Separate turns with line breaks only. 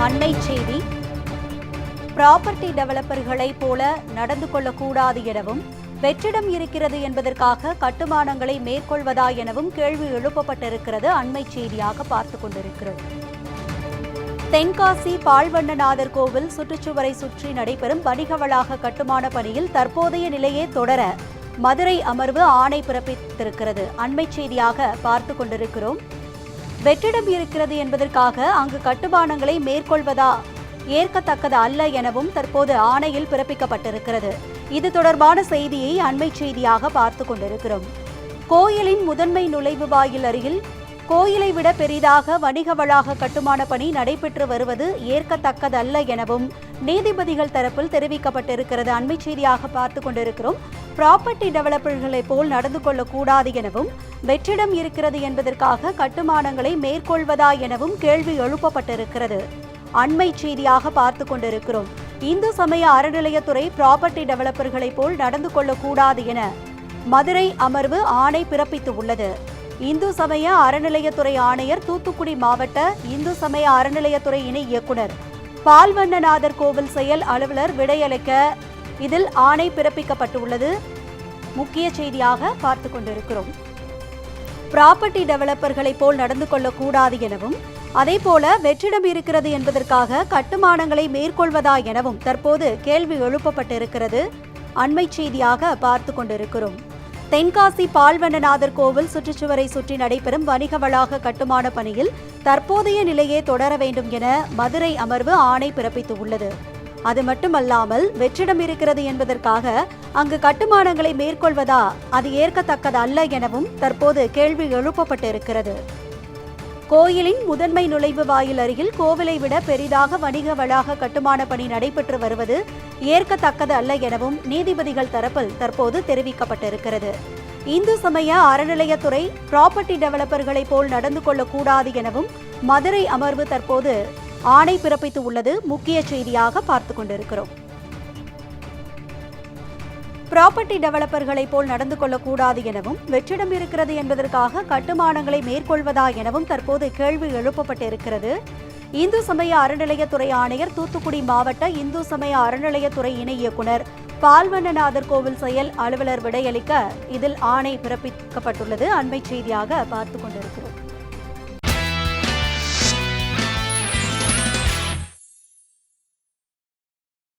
அண்மை செய்தி. ப்ராப்பர்ட்டி டெவலப்பர்களை போல நடந்து கொள்ளக்கூடாது எனவும், வெற்றிடம் இருக்கிறது என்பதற்காக கட்டுமானங்களை மேற்கொள்வதா எனவும் கேள்வி எழுப்பப்பட்டிருக்கிறது. அண்மை செய்தியாக பார்த்துக் கொண்டிருக்கிறது. தென்காசி பால்வண்ணநாதர் கோவில் சுற்றுச்சுவரை சுற்றி நடைபெறும் வணிக வளாக கட்டுமான பணியில் தற்போதைய நிலையே தொடர மதுரை அமர்வு ஆணை பிறப்பித்திருக்கிறது. அண்மை செய்தியாக பார்த்துக் கொண்டிருக்கிறோம். வெற்றிடம் இருக்கிறது என்பதற்காக அங்கு கட்டுமானங்களை மேற்கொள்வதா ஏற்கத்தக்கது அல்ல எனவும் தற்போது ஆணையில் பிறப்பிக்கப்பட்டிருக்கிறது. இது தொடர்பான செய்தியை அண்மை செய்தியாக பார்த்துக் கொண்டிருக்கிறோம். கோயிலின் முதன்மை நுழைவு வாயில் அருகில் கோயிலை விட பெரிதாக வணிக வளாக கட்டுமான பணி நடைபெற்று வருவது ஏற்கத்தக்கதல்ல எனவும் நீதிபதிகள் தரப்பில் தெரிவிக்கப்பட்டிருக்கிறது. அண்மை செய்தியாக பார்த்துக் கொண்டிருக்கிறோம். ப்ராப்பர்ட்டி டெவலப்பர்களைப் போல் நடந்து கொள்ளக்கூடாது எனவும், வெற்றிடம் இருக்கிறது என்பதற்காக கட்டுமானங்களை மேற்கொள்வதா எனவும் கேள்வி எழுப்பப்பட்டிருக்கிறது. அண்மை செய்தியாக பார்த்துக் கொண்டிருக்கிறோம். இந்து சமய அறநிலையத்துறை ப்ராப்பர்ட்டி டெவலப்பர்களைப் போல் நடந்து கொள்ளக்கூடாது என மதுரை அமர்வு ஆணை பிறப்பித்துள்ளது. இந்து சமய அறநிலையத்துறை ஆணையர், தூத்துக்குடி மாவட்ட இந்து சமய அறநிலையத்துறை இணை இயக்குநர், பால்வண்ணநாதர் கோவில் செயல் அலுவலர் விடையளிக்க இதில் ஆணை பிறப்பிக்கப்பட்டுள்ளது. முக்கிய செய்தியாக பார்த்துக் கொண்டிருக்கிறோம். ப்ராப்பர்ட்டி டெவலப்பர்களைப் போல் நடந்து கொள்ளக்கூடாது எனவும், அதேபோல வெற்றிடம் இருக்கிறது என்பதற்காக கட்டுமானங்களை மேற்கொள்வதா எனவும் தற்போது கேள்வி எழுப்பப்பட்டிருக்கிறது. அண்மை செய்தியாக பார்த்துக் கொண்டிருக்கிறோம். தென்காசி பால்வண்ணநாதர் கோவில் சுற்றுச்சுவரை சுற்றி நடைபெறும் வணிக வளாக கட்டுமான பணியில் தற்போதைய நிலையே தொடர வேண்டும் என மதுரை அமர்வு ஆணை பிறப்பித்துள்ளது. அது மட்டுமல்லாமல், வெற்றிடம் இருக்கிறது என்பதற்காக அங்கு கட்டுமானங்களை மேற்கொள்வதா அது ஏற்கத்தக்கது அல்ல எனவும் தற்போது கேள்வி எழுப்பப்பட்டிருக்கிறது. கோயிலின் முதன்மை நுழைவு வாயில் அருகில் கோவிலை விட பெரிதாக வணிக வளாக கட்டுமான பணி நடைபெற்று வருவது ஏற்கத்தக்கது அல்ல எனவும் நீதிபதிகள் தரப்பில் தற்போது தெரிவிக்கப்பட்டிருக்கிறது. இந்து சமய அறநிலையத்துறை ப்ராப்பர்ட்டி டெவலப்பர்களைப் போல் நடந்து கொள்ளக்கூடாது எனவும் மதுரை அமர்வு தற்போது ஆணை பிறப்பித்து உள்ளது. முக்கிய செய்தியாக பார்த்துக் கொண்டிருக்கிறோம். ப்ராப்பர்ட்டி டெவலப்பர்களைப் போல் நடந்து கொள்ளக்கூடாது எனவும், வெற்றிடம் இருக்கிறது என்பதற்காக கட்டுமானங்களை மேற்கொள்வதா எனவும் தற்போது கேள்வி எழுப்பப்பட்டிருக்கிறது. இந்து சமய அறநிலையத்துறை ஆணையர், தூத்துக்குடி மாவட்ட இந்து சமய அறநிலையத்துறை இணை இயக்குநர், பால்வண்ணநாதர் கோவில் செயல் அலுவலர் விடையளிக்க இதில் ஆணை பிறப்பிக்கப்பட்டுள்ளது. அண்மை செய்தியாக பார்த்துக் கொண்டிருக்கிறோம்.